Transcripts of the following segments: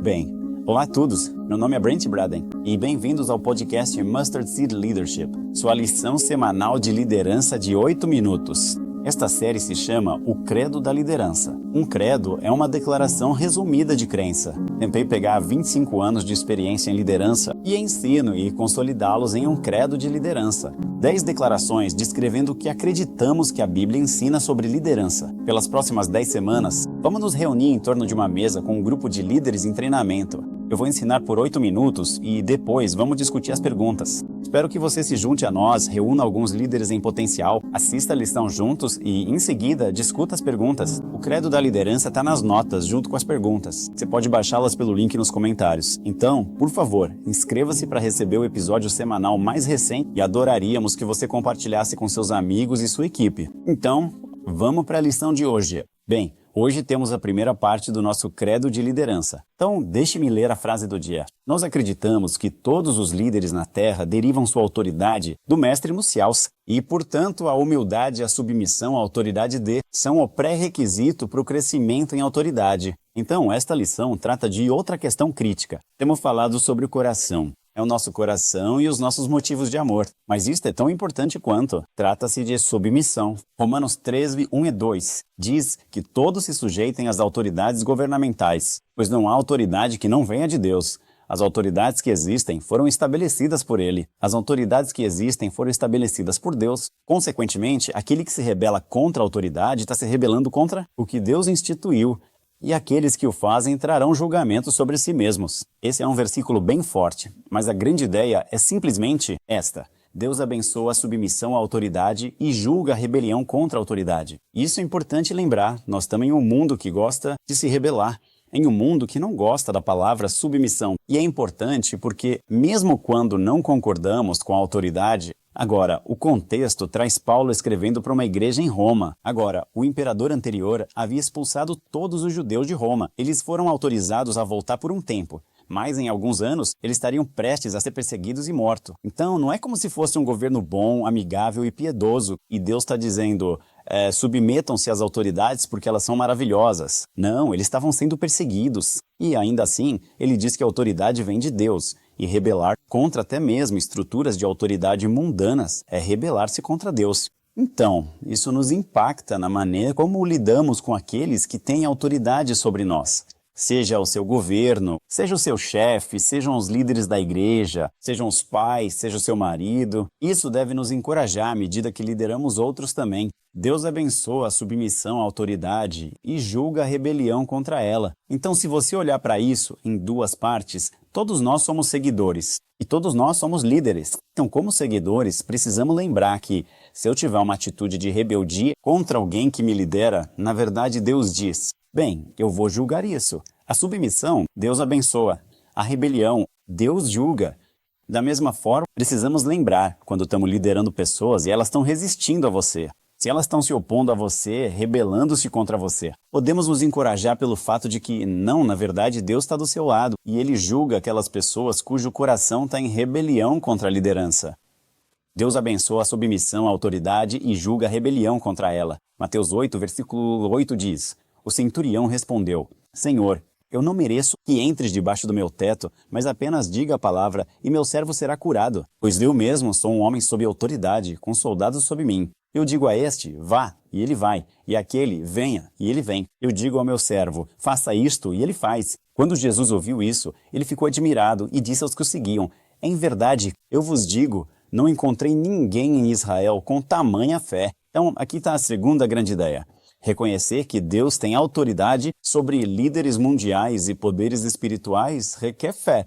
Bem, olá a todos, meu nome é Brent Braden e bem-vindos ao podcast Mustard Seed Leadership, sua lição semanal de liderança de 8 minutos. Esta série se chama O Credo da Liderança. Um credo é uma declaração resumida de crença. Tentei pegar 25 anos de experiência em liderança e ensino e consolidá-los em um credo de liderança. 10 declarações descrevendo o que acreditamos que a Bíblia ensina sobre liderança. Pelas próximas 10 semanas, vamos nos reunir em torno de uma mesa com um grupo de líderes em treinamento. Eu vou ensinar por 8 minutos e depois vamos discutir as perguntas. Espero que você se junte a nós, reúna alguns líderes em potencial, assista a lição juntos e, em seguida, discuta as perguntas. O Credo da Liderança está nas notas, junto com as perguntas. Você pode baixá-las pelo link nos comentários. Então, por favor, inscreva-se para receber o episódio semanal mais recente e adoraríamos que você compartilhasse com seus amigos e sua equipe. Então, vamos para a lição de hoje. Bem, hoje temos a primeira parte do nosso credo de liderança. Então, deixe-me ler a frase do dia. Nós acreditamos que todos os líderes na Terra derivam sua autoridade do Mestre Musials e, portanto, a humildade e a submissão à autoridade são o pré-requisito para o crescimento em autoridade. Então, esta lição trata de outra questão crítica. Temos falado sobre o coração. É o nosso coração e os nossos motivos de amor. Mas isto é tão importante quanto. Trata-se de submissão. Romanos 13, 1 e 2 diz que todos se sujeitem às autoridades governamentais, pois não há autoridade que não venha de Deus. As autoridades que existem foram estabelecidas por Ele. As autoridades que existem foram estabelecidas por Deus. Consequentemente, aquele que se rebela contra a autoridade está se rebelando contra o que Deus instituiu. E aqueles que o fazem trarão julgamento sobre si mesmos. Esse é um versículo bem forte, mas a grande ideia é simplesmente esta. Deus abençoa a submissão à autoridade e julga a rebelião contra a autoridade. Isso é importante lembrar, nós estamos em um mundo que gosta de se rebelar, em um mundo que não gosta da palavra submissão. E é importante porque, mesmo quando não concordamos com a autoridade, agora, o contexto traz Paulo escrevendo para uma igreja em Roma. Agora, o imperador anterior havia expulsado todos os judeus de Roma. Eles foram autorizados a voltar por um tempo, mas em alguns anos eles estariam prestes a ser perseguidos e mortos. Então, não é como se fosse um governo bom, amigável e piedoso, e Deus está dizendo, submetam-se às autoridades porque elas são maravilhosas. Não, eles estavam sendo perseguidos. E ainda assim, ele diz que a autoridade vem de Deus. E rebelar contra até mesmo estruturas de autoridade mundanas é rebelar-se contra Deus. Então, isso nos impacta na maneira como lidamos com aqueles que têm autoridade sobre nós. Seja o seu governo, seja o seu chefe, sejam os líderes da igreja, sejam os pais, seja o seu marido. Isso deve nos encorajar à medida que lideramos outros também. Deus abençoa a submissão à autoridade e julga a rebelião contra ela. Então, se você olhar para isso em duas partes, todos nós somos seguidores e todos nós somos líderes. Então, como seguidores, precisamos lembrar que se eu tiver uma atitude de rebeldia contra alguém que me lidera, na verdade Deus diz, bem, eu vou julgar isso. A submissão, Deus abençoa. A rebelião, Deus julga. Da mesma forma, precisamos lembrar quando estamos liderando pessoas e elas estão resistindo a você. Se elas estão se opondo a você, rebelando-se contra você, podemos nos encorajar pelo fato de que, não, na verdade, Deus está do seu lado e Ele julga aquelas pessoas cujo coração está em rebelião contra a liderança. Deus abençoa a submissão à autoridade e julga a rebelião contra ela. Mateus 8, versículo 8 diz, o centurião respondeu, Senhor, eu não mereço que entres debaixo do meu teto, mas apenas diga a palavra e meu servo será curado. Pois eu mesmo sou um homem sob autoridade, com soldados sob mim. Eu digo a este, vá, e ele vai, e àquele, venha, e ele vem. Eu digo ao meu servo, faça isto, e ele faz. Quando Jesus ouviu isso, ele ficou admirado e disse aos que o seguiam, em verdade, eu vos digo, não encontrei ninguém em Israel com tamanha fé. Então, aqui está a segunda grande ideia. Reconhecer que Deus tem autoridade sobre líderes mundiais e poderes espirituais requer fé.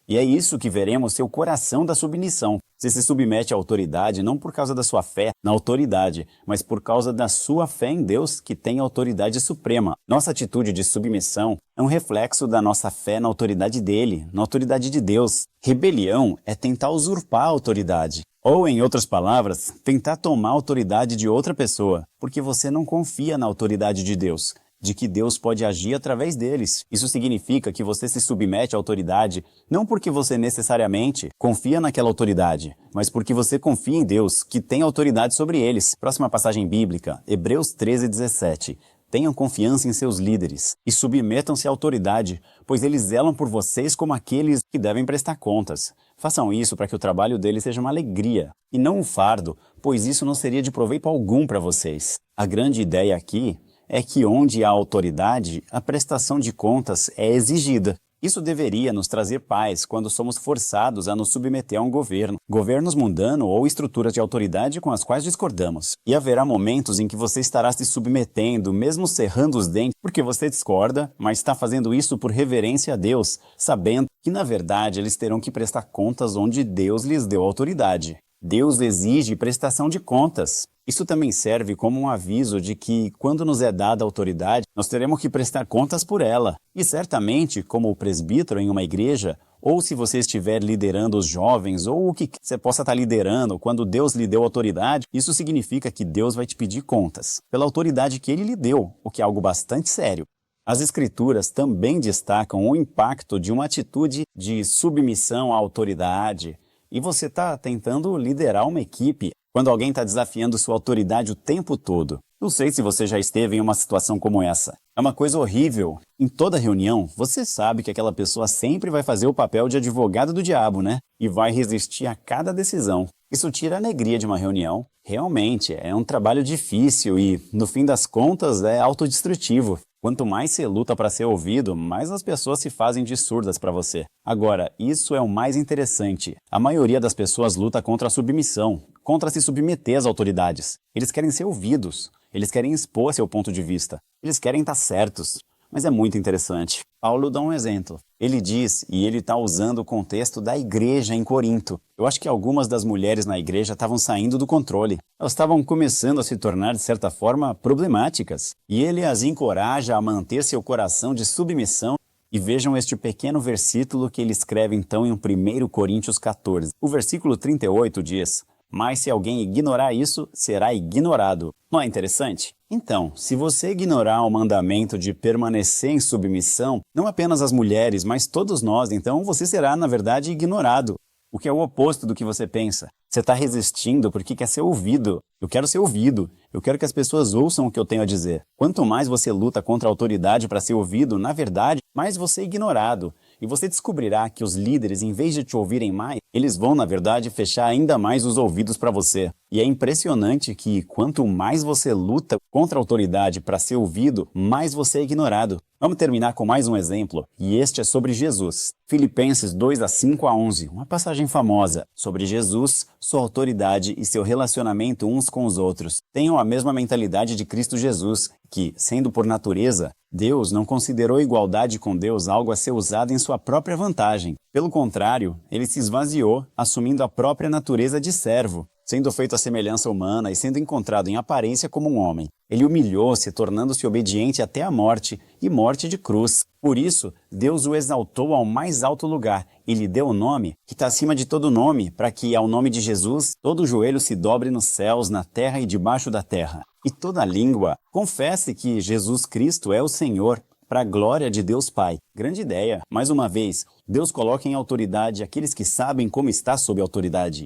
E é isso que veremos ser o coração da submissão. Você se submete à autoridade não por causa da sua fé na autoridade, mas por causa da sua fé em Deus, que tem autoridade suprema. Nossa atitude de submissão é um reflexo da nossa fé na autoridade dele, na autoridade de Deus. Rebelião é tentar usurpar a autoridade. Ou, em outras palavras, tentar tomar a autoridade de outra pessoa, porque você não confia na autoridade de Deus, de que Deus pode agir através deles. Isso significa que você se submete à autoridade não porque você necessariamente confia naquela autoridade, mas porque você confia em Deus, que tem autoridade sobre eles. Próxima passagem bíblica, Hebreus 13, 17. Tenham confiança em seus líderes e submetam-se à autoridade, pois eles zelam por vocês como aqueles que devem prestar contas. Façam isso para que o trabalho deles seja uma alegria e não um fardo, pois isso não seria de proveito algum para vocês. A grande ideia aqui é que onde há autoridade, a prestação de contas é exigida. Isso deveria nos trazer paz quando somos forçados a nos submeter a um governo, governos mundanos ou estruturas de autoridade com as quais discordamos. E haverá momentos em que você estará se submetendo, mesmo cerrando os dentes, porque você discorda, mas está fazendo isso por reverência a Deus, sabendo que na verdade eles terão que prestar contas onde Deus lhes deu autoridade. Deus exige prestação de contas. Isso também serve como um aviso de que, quando nos é dada autoridade, nós teremos que prestar contas por ela. E certamente, como presbítero em uma igreja, ou se você estiver liderando os jovens, ou o que você possa estar liderando, quando Deus lhe deu autoridade, isso significa que Deus vai te pedir contas pela autoridade que Ele lhe deu, o que é algo bastante sério. As Escrituras também destacam o impacto de uma atitude de submissão à autoridade. E você está tentando liderar uma equipe quando alguém está desafiando sua autoridade o tempo todo. Não sei se você já esteve em uma situação como essa. É uma coisa horrível. Em toda reunião, você sabe que aquela pessoa sempre vai fazer o papel de advogado do diabo, né? E vai resistir a cada decisão. Isso tira a alegria de uma reunião. Realmente, é um trabalho difícil e, no fim das contas, é autodestrutivo. Quanto mais você luta para ser ouvido, mais as pessoas se fazem de surdas para você. Agora, isso é o mais interessante. A maioria das pessoas luta contra a submissão, contra se submeter às autoridades. Eles querem ser ouvidos, eles querem expor seu ponto de vista, eles querem estar certos. Mas é muito interessante. Paulo dá um exemplo. Ele diz, e ele está usando o contexto da igreja em Corinto. Eu acho que algumas das mulheres na igreja estavam saindo do controle. Elas estavam começando a se tornar, de certa forma, problemáticas. E ele as encoraja a manter seu coração de submissão. E vejam este pequeno versículo que ele escreve então em 1 Coríntios 14. O versículo 38 diz: "Mas se alguém ignorar isso, será ignorado." Não é interessante? Então, se você ignorar o mandamento de permanecer em submissão, não apenas as mulheres, mas todos nós, então você será, na verdade, ignorado. O que é o oposto do que você pensa. Você está resistindo porque quer ser ouvido. Eu quero ser ouvido. Eu quero que as pessoas ouçam o que eu tenho a dizer. Quanto mais você luta contra a autoridade para ser ouvido, na verdade, mais você é ignorado. E você descobrirá que os líderes, em vez de te ouvirem mais, eles vão, na verdade, fechar ainda mais os ouvidos para você. E é impressionante que, quanto mais você luta contra a autoridade para ser ouvido, mais você é ignorado. Vamos terminar com mais um exemplo, e este é sobre Jesus. Filipenses 2:5-11, uma passagem famosa sobre Jesus, sua autoridade e seu relacionamento uns com os outros. Tenham a mesma mentalidade de Cristo Jesus, que, sendo por natureza, Deus não considerou a igualdade com Deus algo a ser usado em sua própria vantagem. Pelo contrário, ele se esvaziou, assumindo a própria natureza de servo, sendo feito à semelhança humana e sendo encontrado em aparência como um homem. Ele humilhou-se, tornando-se obediente até a morte, e morte de cruz. Por isso, Deus o exaltou ao mais alto lugar e lhe deu o nome que está acima de todo nome, para que, ao nome de Jesus, todo joelho se dobre nos céus, na terra e debaixo da terra. E toda língua confesse que Jesus Cristo é o Senhor, para a glória de Deus Pai. Grande ideia. Mais uma vez, Deus coloca em autoridade aqueles que sabem como está sob autoridade.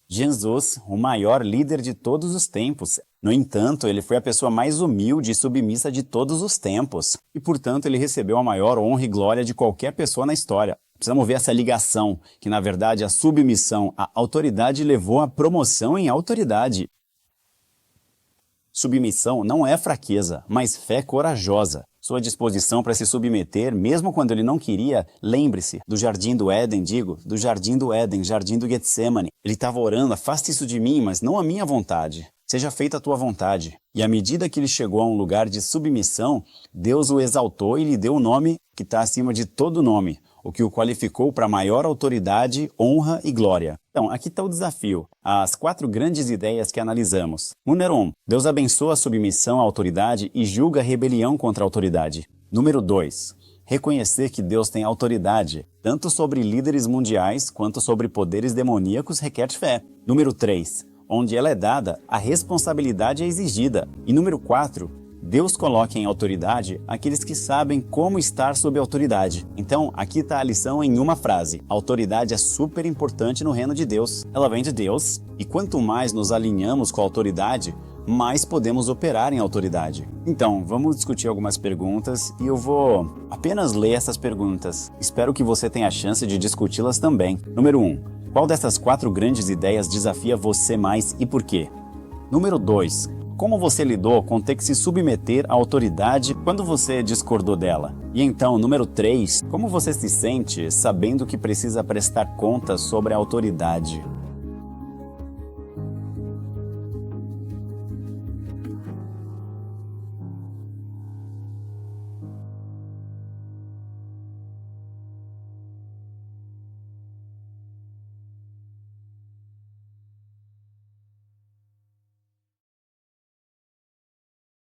Jesus, o maior líder de todos os tempos. No entanto, ele foi a pessoa mais humilde e submissa de todos os tempos. E, portanto, ele recebeu a maior honra e glória de qualquer pessoa na história. Precisamos ver essa ligação, que na verdade a submissão à autoridade levou à promoção em autoridade. Submissão não é fraqueza, mas fé corajosa. Sua disposição para se submeter, mesmo quando ele não queria, lembre-se do Jardim do Éden, do Jardim do Éden, Jardim do Getsêmani. Ele estava orando, afaste isso de mim, mas não a minha vontade. Seja feita a tua vontade. E à medida que ele chegou a um lugar de submissão, Deus o exaltou e lhe deu o nome que está acima de todo nome, o que o qualificou para maior autoridade, honra e glória. Então, aqui está o desafio. As 4 grandes ideias que analisamos. Número 1. Deus abençoa a submissão à autoridade e julga a rebelião contra a autoridade. Número 2. Reconhecer que Deus tem autoridade, tanto sobre líderes mundiais quanto sobre poderes demoníacos, requer fé. Número 3. Onde ela é dada, a responsabilidade é exigida. E número 4. Deus coloca em autoridade aqueles que sabem como estar sob autoridade. Então, aqui está a lição em uma frase. A autoridade é super importante no reino de Deus. Ela vem de Deus. E quanto mais nos alinhamos com a autoridade, mais podemos operar em autoridade. Então, vamos discutir algumas perguntas e eu vou apenas ler essas perguntas. Espero que você tenha a chance de discuti-las também. Número 1. Qual dessas 4 grandes ideias desafia você mais e por quê? Número 2. Como você lidou com ter que se submeter à autoridade quando você discordou dela? E então, número 3. Como você se sente sabendo que precisa prestar contas sobre a autoridade?